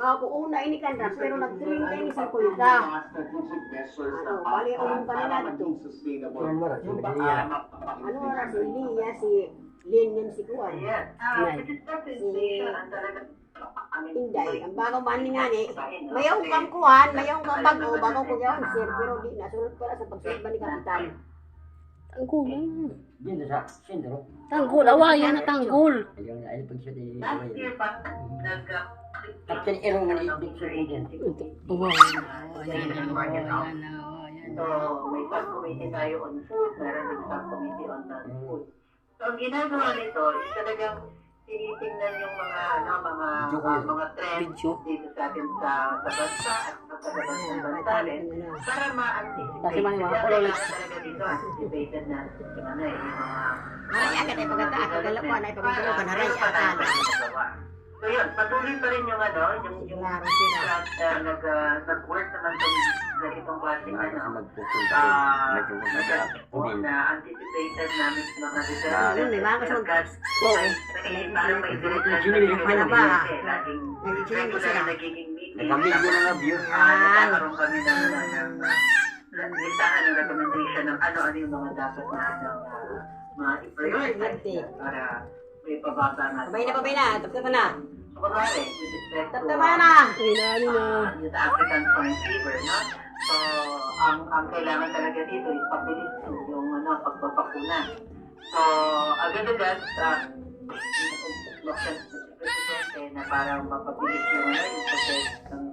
Makuuna ini kan ras, pero nag-train kayo ni sa kulta. Bali ang kanila dito. Ano oras si Lia, si Lin, si Kuan. Si Inday, ang bago man ni nga ni, mayong kang Kuan, mayong kang bago, bago ko yawan, sir, pero di nasunod pala sa pagsunod ba ni Kapitan. Tanggol lang. Dito sa sentro. Tanggol, awayan na tanggol. Ayun, ay pag siya di. Last year pa, Captain Ero man ibig sa agent. Awayan na. So, may subcommittee tayo on food, meron din subcommittee on non-food. So, ang ginagawa nito is talagang tinitingnan yung mga trends dito sa atin sa bansa at sa labas ng bansa rin para ma-anticipate. Kasi mga kailangan talaga dito anticipated na yung mga Ay, agad ay pagkataas, kagalapuan ay pagkagalapuan ka na rin, akala. So yun, patuloy pa rin yung nag-work naman itong ganitong klaseng na anticipated namin mga development. Yun, may mga kasunod. Parang may Ano ba? nagiging meeting. Nagambing ko na nga view. Nagkakaroon kami ng listahan ng recommendation ng ano-ano yung mga dapat na mga i-prioritize para may pababa natin. Babay na, tapos na. So, kunwari, with respect to Tapos na. yung African swine fever, no? So, ang kailangan talaga dito is pabilis yung pagpapakuna. So, agad-agad, instruction sa Presidente na parang mapabilis yung process ng